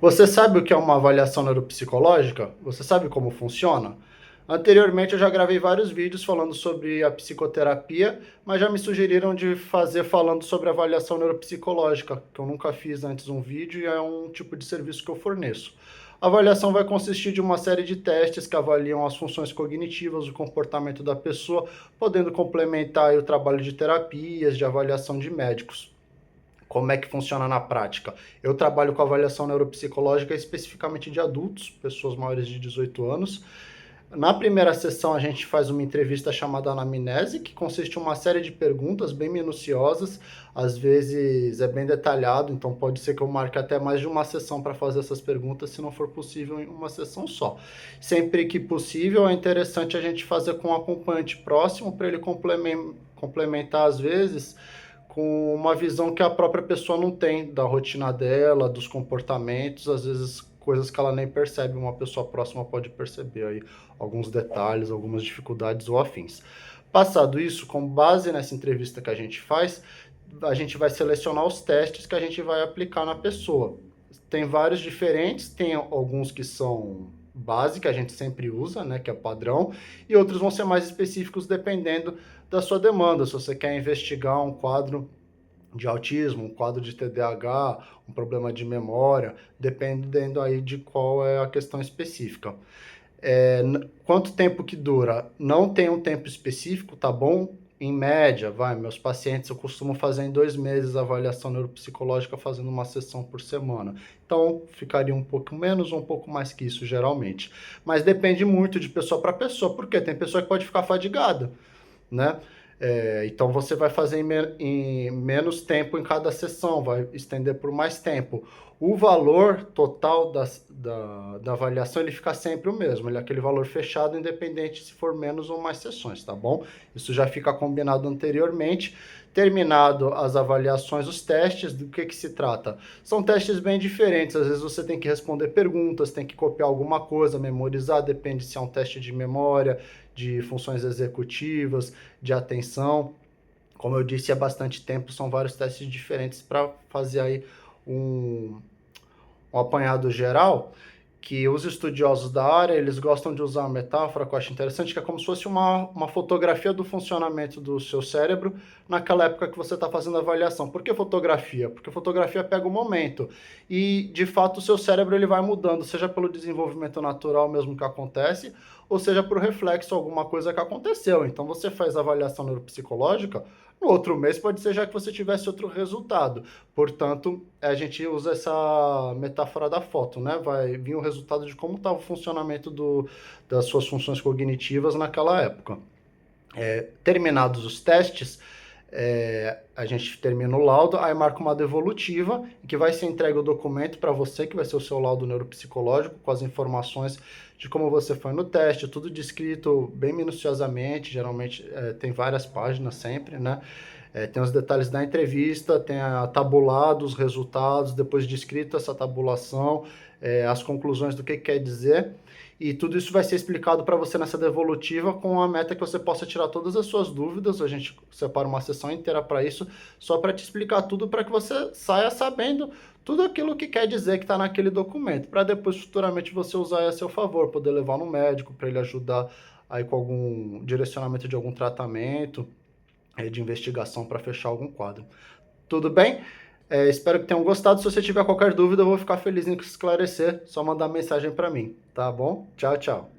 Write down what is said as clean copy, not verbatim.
Você sabe o que é uma avaliação neuropsicológica? Você sabe como funciona? Anteriormente eu já gravei vários vídeos falando sobre a psicoterapia, mas já me sugeriram de fazer falando sobre avaliação neuropsicológica, que eu nunca fiz antes um vídeo e é um tipo de serviço que eu forneço. A avaliação vai consistir de uma série de testes que avaliam as funções cognitivas, o comportamento da pessoa, podendo complementar aí o trabalho de terapias, de avaliação de médicos. Como é que funciona na prática? Eu trabalho com avaliação neuropsicológica especificamente de adultos, pessoas maiores de 18 anos. Na primeira sessão, a gente faz uma entrevista chamada anamnese, que consiste em uma série de perguntas bem minuciosas, às vezes é bem detalhado, então pode ser que eu marque até mais de uma sessão para fazer essas perguntas, se não for possível em uma sessão só. Sempre que possível, é interessante a gente fazer com um acompanhante próximo, para ele complementar, às vezes, com uma visão que a própria pessoa não tem da rotina dela, dos comportamentos, às vezes coisas que ela nem percebe, uma pessoa próxima pode perceber aí alguns detalhes, algumas dificuldades ou afins. Passado isso, com base nessa entrevista que a gente faz, a gente vai selecionar os testes que a gente vai aplicar na pessoa. Tem vários diferentes, tem alguns que são base, que a gente sempre usa, né, que é padrão, e outros vão ser mais específicos dependendo da sua demanda. Se você quer investigar um quadro de autismo, um quadro de TDAH, um problema de memória, dependendo aí de qual é a questão específica. Quanto tempo que dura? Não tem um tempo específico, tá bom? Em média, meus pacientes eu costumo fazer em 2 meses a avaliação neuropsicológica fazendo uma sessão por semana. Então, ficaria um pouco menos ou um pouco mais que isso, geralmente. Mas depende muito de pessoa para pessoa, porque tem pessoa que pode ficar fadigada, né? Então você vai fazer em menos tempo em cada sessão, vai estender por mais tempo. O valor total da avaliação ele fica sempre o mesmo, ele é aquele valor fechado, independente se for menos ou mais sessões, tá bom? Isso já fica combinado anteriormente. Terminado as avaliações, os testes, do que se trata? São testes bem diferentes, às vezes você tem que responder perguntas, tem que copiar alguma coisa, memorizar, depende se é um teste de memória, de funções executivas, de atenção. Como eu disse, há bastante tempo, são vários testes diferentes para fazer aí um, um apanhado geral, que os estudiosos da área, eles gostam de usar uma metáfora que eu acho interessante, que é como se fosse uma fotografia do funcionamento do seu cérebro naquela época que você está fazendo a avaliação. Por que fotografia? Porque fotografia pega o momento e, de fato, o seu cérebro ele vai mudando, seja pelo desenvolvimento natural mesmo que acontece, ou seja por reflexo alguma coisa que aconteceu. Então, você faz a avaliação neuropsicológica, no outro mês pode ser já que você tivesse outro resultado. Portanto, a gente usa essa metáfora da foto, né? Vai vir o resultado de como estava o funcionamento das suas funções cognitivas naquela época. Terminados os testes, a gente termina o laudo, aí marca uma devolutiva, que vai ser entregue o documento para você, que vai ser o seu laudo neuropsicológico, com as informações de como você foi no teste, tudo descrito bem minuciosamente, geralmente tem várias páginas sempre, né? Tem os detalhes da entrevista, tem tabulado os resultados, depois descrito essa tabulação, as conclusões do que quer dizer, e tudo isso vai ser explicado para você nessa devolutiva com a meta que você possa tirar todas as suas dúvidas. A gente separa uma sessão inteira para isso, só para te explicar tudo, para que você saia sabendo tudo aquilo que quer dizer que está naquele documento, para depois futuramente você usar a seu favor, poder levar no médico para ele ajudar aí com algum direcionamento de algum tratamento, de investigação para fechar algum quadro. Tudo bem? Espero que tenham gostado. Se você tiver qualquer dúvida, eu vou ficar feliz em esclarecer. Só mandar mensagem para mim, tá bom? Tchau, tchau.